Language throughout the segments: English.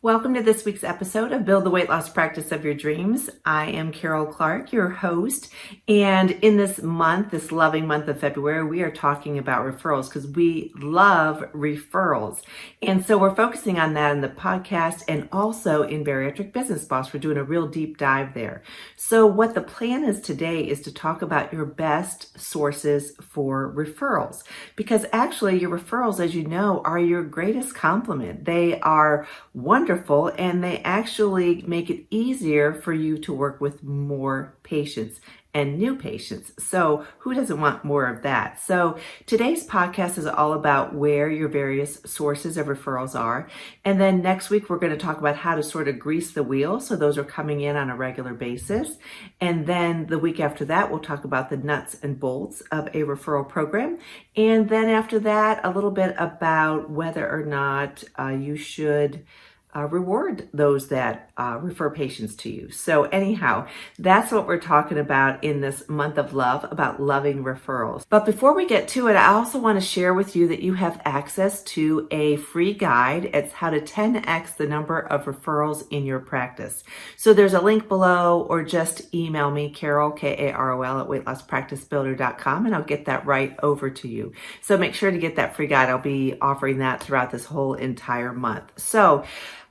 Welcome to this week's episode of Build the Weight Loss Practice of Your Dreams. I am Carol Clark, your host. And in this month, this loving month of February, we are talking about referrals because we love referrals. And so we're focusing on that in the podcast and also in Bariatric Business Boss. We're doing a real deep dive there. So what the plan is today is to talk about your best sources for referrals, because actually your referrals, as you know, are your greatest compliment. They are wonderful and they actually make it easier for you to work with more patients and new patients. So who doesn't want more of that? So today's podcast is all about where your various sources of referrals are. And then next week, we're going to talk about how to sort of grease the wheel. So those are coming in on a regular basis. And then the week after that, we'll talk about the nuts and bolts of a referral program. And then after that, a little bit about whether or not you should reward those that refer patients to you. So anyhow, that's what we're talking about in this month of love, about loving referrals. But before we get to it, I also want to share with you that you have access to a free guide. It's how to 10x the number of referrals in your practice. So there's a link below, or just email me, Carol, K-A-R-O-L, at weightlosspracticebuilder.com, and I'll get that right over to you. So make sure to get that free guide. I'll be offering that throughout this whole entire month. So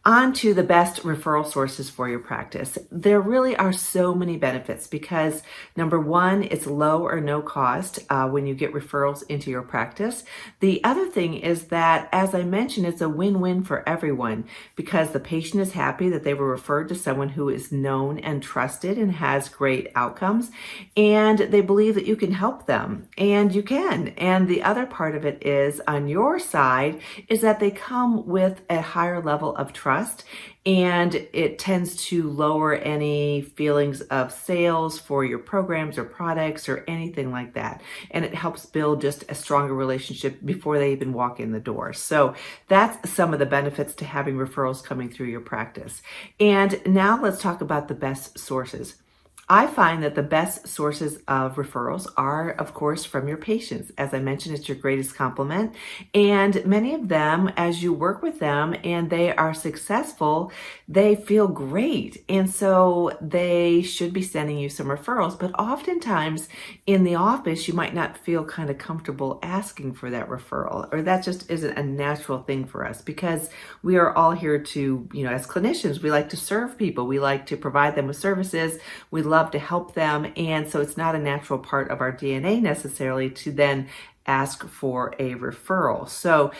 on to the best referral sources for your practice. There really are so many benefits because number one, it's low or no cost when you get referrals into your practice. The other thing is that, as I mentioned, it's a win-win for everyone because the patient is happy that they were referred to someone who is known and trusted and has great outcomes, and they believe that you can help them, and you can. And the other part of it is, on your side, is that they come with a higher level of trust, and it tends to lower any feelings of sales for your programs or products or anything like that. And it helps build just a stronger relationship before they even walk in the door. So that's some of the benefits to having referrals coming through your practice. And now let's talk about the best sources. I find that the best sources of referrals are, of course, from your patients. As I mentioned, it's your greatest compliment. And many of them, as you work with them and they are successful, they feel great. And so they should be sending you some referrals. But oftentimes in the office, you might not feel kind of comfortable asking for that referral, or that just isn't a natural thing for us because we are all here to, as clinicians, we like to serve people. We like to provide them with services. We love to help them. And so it's not a natural part of our DNA necessarily to then ask for a referral. So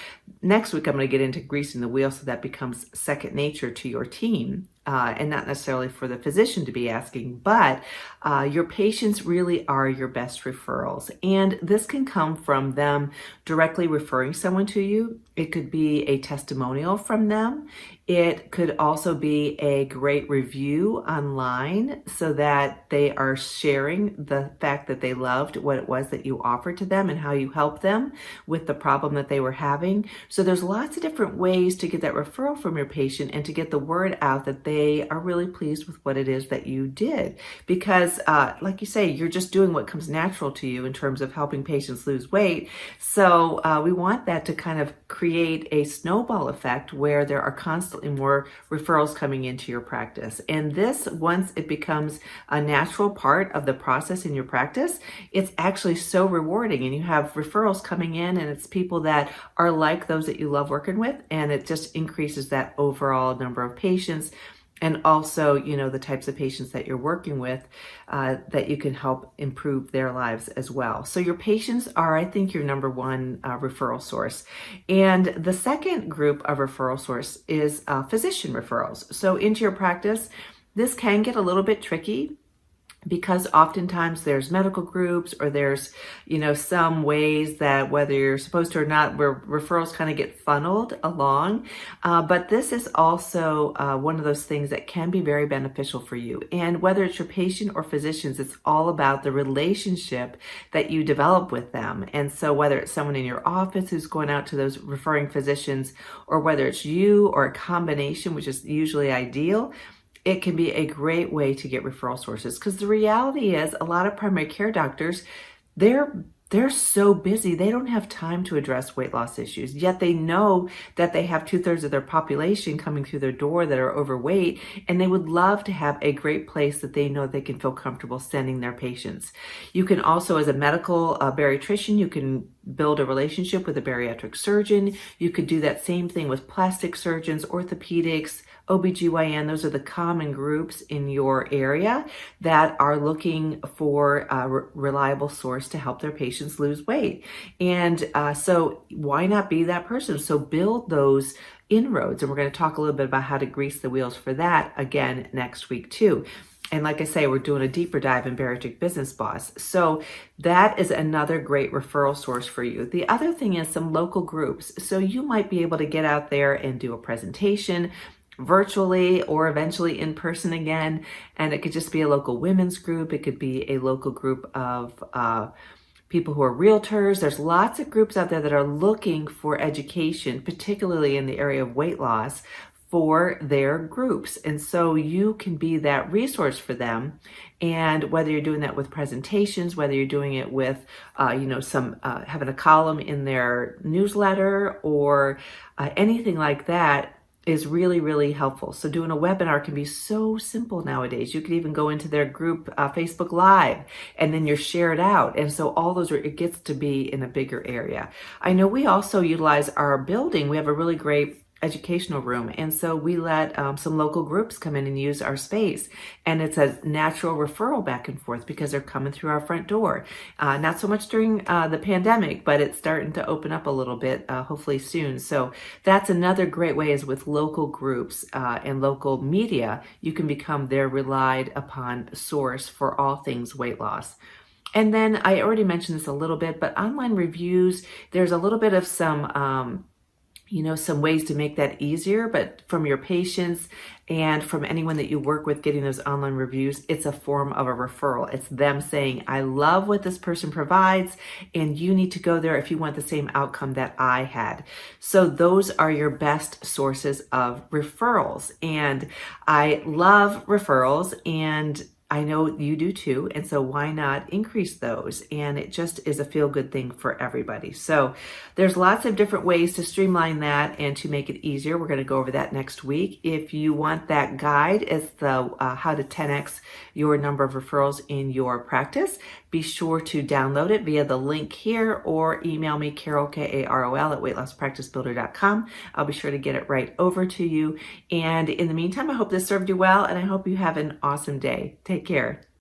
next week, I'm going to get into greasing the wheel so that becomes second nature to your team. And not necessarily for the physician to be asking, but your patients really are your best referrals. And this can come from them directly referring someone to you. It could be a testimonial from them. It could also be a great review online so that they are sharing the fact that they loved what it was that you offered to them and how you helped them with the problem that they were having. So there's lots of different ways to get that referral from your patient and to get the word out that they are really pleased with what it is that you did. Because like you say, you're just doing what comes natural to you in terms of helping patients lose weight. So we want that to kind of create a snowball effect where there are constantly more referrals coming into your practice. And this, once it becomes a natural part of the process in your practice, it's actually so rewarding. And you have referrals coming in and it's people that are like those that you love working with. And it just increases that overall number of patients. And also, the types of patients that you're working with that you can help improve their lives as well. So your patients are, I think, your number one referral source. And the second group of referral source is physician referrals. So into your practice, this can get a little bit tricky because oftentimes there's medical groups or there's, some ways that whether you're supposed to or not, where referrals kind of get funneled along. But this is also one of those things that can be very beneficial for you. And whether it's your patient or physicians, it's all about the relationship that you develop with them. And so whether it's someone in your office who's going out to those referring physicians, or whether it's you or a combination, which is usually ideal, it can be a great way to get referral sources. Because the reality is a lot of primary care doctors, they're they're so busy, they don't have time to address weight loss issues. Yet they know that they have 2/3 of their population coming through their door that are overweight, and they would love to have a great place that they know they can feel comfortable sending their patients. You can also, as a medical bariatrician, you can build a relationship with a bariatric surgeon. You could do that same thing with plastic surgeons, orthopedics, OBGYN. Those are the common groups in your area that are looking for a reliable source to help their patients lose weight. And so why not be that person? So build those inroads. And we're going to talk a little bit about how to grease the wheels for that again next week too. And like I say, we're doing a deeper dive in Bariatric Business Boss. So that is another great referral source for you. The other thing is some local groups. So you might be able to get out there and do a presentation virtually or eventually in person again. And it could just be a local women's group. It could be a local group of people who are realtors. There's lots of groups out there that are looking for education, particularly in the area of weight loss, for their groups. And so you can be that resource for them. And whether you're doing that with presentations, whether you're doing it with, having a column in their newsletter or anything like that, is really, really helpful. So doing a webinar can be so simple nowadays. You can even go into their group Facebook Live and then you're shared out. And so all those it gets to be in a bigger area. I know we also utilize our building. We have a really great educational room. And so we let some local groups come in and use our space. And it's a natural referral back and forth because they're coming through our front door. Not so much during the pandemic, but it's starting to open up a little bit, hopefully soon. So that's another great way is with local groups and local media, you can become their relied upon source for all things weight loss. And then I already mentioned this a little bit, but online reviews, there's a little bit of some ways to make that easier, but from your patients and from anyone that you work with getting those online reviews, it's a form of a referral. It's them saying, I love what this person provides, and you need to go there if you want the same outcome that I had. So those are your best sources of referrals. And I love referrals, and I know you do too, and so why not increase those? And it just is a feel-good thing for everybody. So there's lots of different ways to streamline that and to make it easier. We're going to go over that next week. If you want that guide, it's the how to 10x your number of referrals in your practice. Be sure to download it via the link here or email me, Carol, Karol, at weightlosspracticebuilder.com. I'll be sure to get it right over to you. And in the meantime, I hope this served you well, and I hope you have an awesome day. Take care.